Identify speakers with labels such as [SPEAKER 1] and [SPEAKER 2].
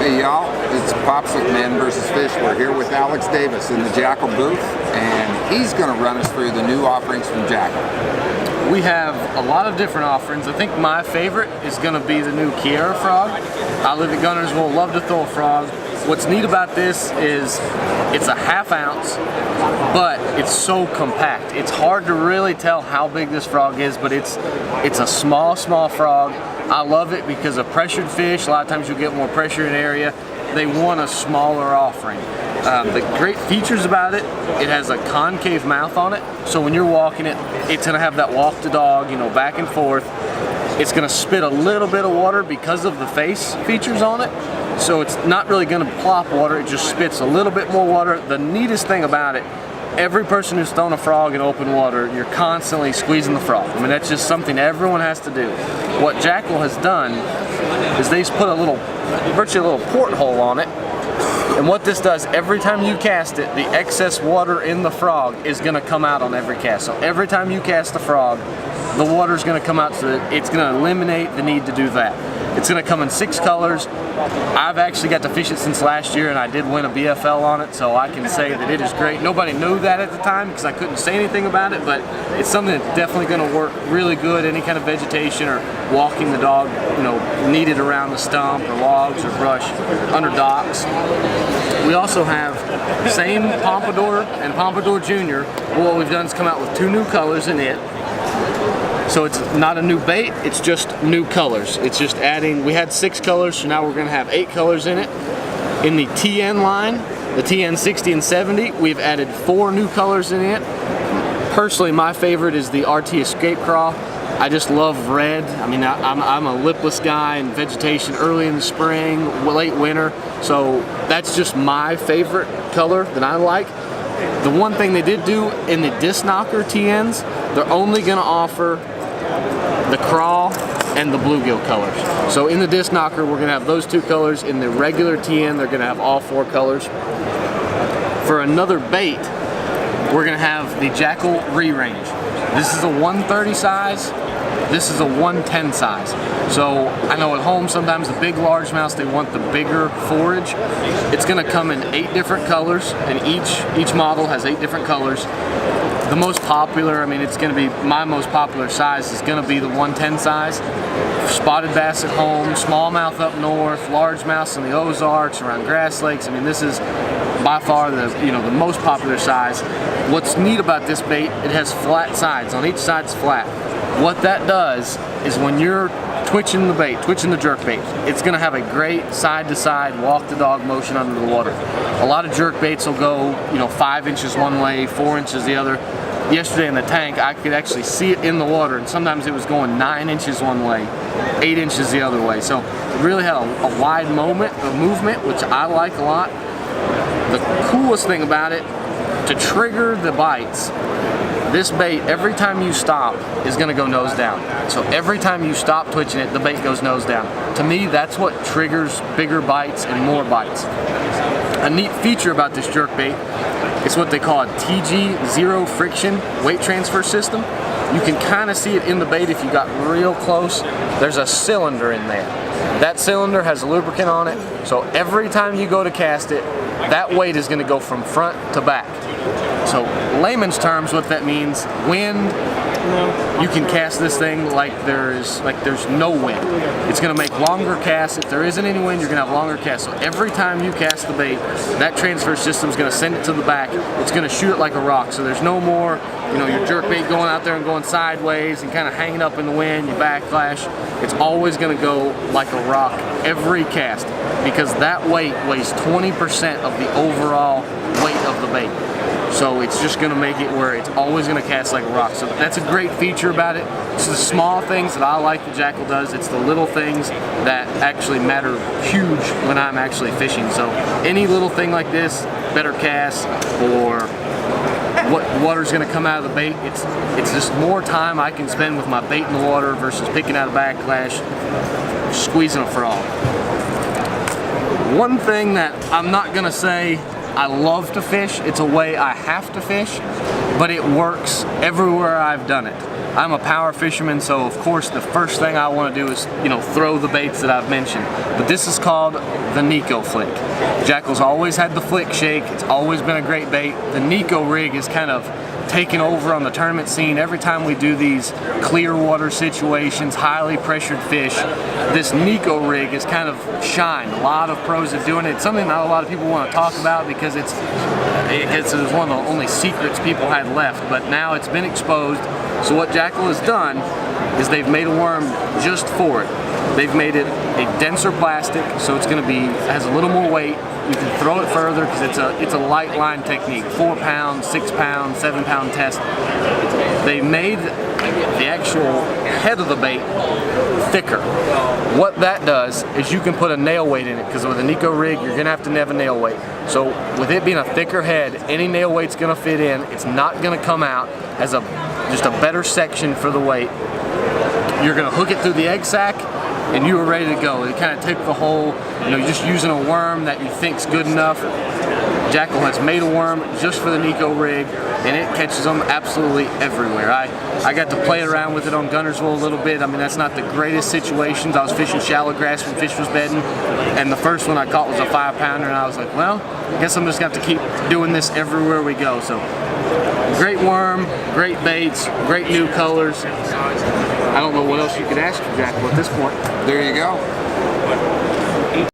[SPEAKER 1] Hey y'all, it's Popsicle Man versus Fish. We're here with Alex Davis in the Jackall booth, and he's going to run us through the new offerings from Jackall.
[SPEAKER 2] We have a lot of different offerings. I think my favorite is going to be the new Kiera frog. I live at Gunnersville, love to throw a frog. What's neat about this is it's a ½ ounce, but it's so compact. It's hard to really tell how big this frog is, but it's a small frog. I love it because of pressured fish. A lot of times you'll get more pressure in an area. They want a smaller offering. The great features about it, it has a concave mouth on it, so when you're walking it, it's going to have that walk the dog, you know, back and forth. It's going to spit a little bit of water because of the face features on it, so it's not really going to plop water, it just spits a little bit more water. The neatest thing about it, every person who's thrown a frog in open water, you're constantly squeezing the frog. I mean, that's just something everyone has to do. What Jackall has done is they've put virtually a little porthole on it. And what this does, every time you cast it, the excess water in the frog is going to come out on every cast. So every time you cast the frog, the water is going to come out, so that it's going to eliminate the need to do that. It's going to come in 6 colors. I've actually got to fish it since last year, and I did win a BFL on it, so I can say that it is great. Nobody knew that at the time because I couldn't say anything about it, but it's something that's definitely going to work really good. Any kind of vegetation or walking the dog, you know, needed around the stump or logs or brush under docks. We also have same Pompadour and Pompadour Junior. What we've done is come out with 2 new colors in it. So it's not a new bait, it's just new colors. It's just adding, we had 6 colors, so now we're gonna have 8 colors in it. In the TN line, the TN 60 and 70, we've added 4 new colors in it. Personally, my favorite is the RT Escape Craw. I just love red. I mean, I'm a lipless guy in vegetation early in the spring, late winter, so that's just my favorite color that I like. The one thing they did do in the Disc Knocker TNs, they're only gonna offer the craw and the bluegill colors. So in the Disc Knocker, we're gonna have those 2 colors. In the regular TN, they're gonna have all 4 colors. For another bait, we're gonna have the Jackall Re-Range. This is a 130 size. This is a 110 size. So I know at home sometimes the big largemouths, they want the bigger forage. It's gonna come in 8 different colors, and each model has 8 different colors. The most popular, I mean, it's gonna be, my most popular size is gonna be the 110 size. Spotted bass at home, smallmouth up north, largemouths in the Ozarks, around Grass Lakes. I mean, this is by far the most popular size. What's neat about this bait, it has flat sides. On each side it's flat. What that does is when you're twitching the bait, twitching the jerk bait, it's gonna have a great side-to-side walk the dog motion under the water. A lot of jerk baits will go, 5 inches one way, 4 inches the other. Yesterday in the tank, I could actually see it in the water, and sometimes it was going 9 inches one way, 8 inches the other way. So it really had a wide movement, which I like a lot. The coolest thing about it, to trigger the bites, this bait, every time you stop, is gonna go nose down. So every time you stop twitching it, the bait goes nose down. To me, that's what triggers bigger bites and more bites. A neat feature about this jerk bait is what they call a TG zero friction weight transfer system. You can kind of see it in the bait if you got real close. There's a cylinder in there. That cylinder has a lubricant on it, so every time you go to cast it, that weight is gonna go from front to back. So layman's terms, what that means, wind, you can cast this thing like there's no wind. It's gonna make longer casts. If there isn't any wind, you're gonna have longer casts. So every time you cast the bait, that transfer system's gonna send it to the back. It's gonna shoot it like a rock. So there's no more, your jerk bait going out there and going sideways and kind of hanging up in the wind, you backlash. It's always gonna go like a rock every cast, because that weight weighs 20% of the overall weight of the bait. So it's just gonna make it where it's always gonna cast like a rock. So that's a great feature about it. It's the small things that I like that Jackall does. It's the little things that actually matter huge when I'm actually fishing. So any little thing like this, better cast, or what water's gonna come out of the bait, it's just more time I can spend with my bait in the water versus picking out a backlash, squeezing a frog. One thing that I'm not gonna say I love to fish, it's a way I have to fish, but it works everywhere I've done it. I'm a power fisherman, so of course the first thing I want to do is, you know, throw the baits that I've mentioned. But this is called the Nico Flick. Jackall's always had the flick shake. It's always been a great bait. The Nico rig is kind of taking over on the tournament scene. Every time we do these clear water situations, highly pressured fish, this Nico rig is kind of shined. A lot of pros are doing it. It's something not a lot of people want to talk about because it was one of the only secrets people had left, but now it's been exposed. So what Jackall has done is they've made a worm just for it. They've made it a denser plastic, so it's going to be, has a little more weight. You can throw it further because it's a light line technique. 4 pound, 6 pound, 7 pound test. They made the actual head of the bait thicker. What that does is you can put a nail weight in it, because with a Nico rig you're going to have to have a nail weight. So with it being a thicker head, any nail weight's going to fit in. It's not going to come out as just a better section for the weight. You're going to hook it through the egg sac and you are ready to go. You kind of take the whole, you know, you're just using a worm that you think's good enough. Jackall has made a worm just for the Nico rig, and it catches them absolutely everywhere. I got to play around with it on Guntersville a little bit. I mean, that's not the greatest situations. I was fishing shallow grass when fish was bedding, and the first one I caught was a 5 pounder, and I was like, well, I guess I'm just going to have to keep doing this everywhere we go. So, great worm, great baits, great new colors. I don't know what else you could ask for Jackall at this point.
[SPEAKER 1] There you go.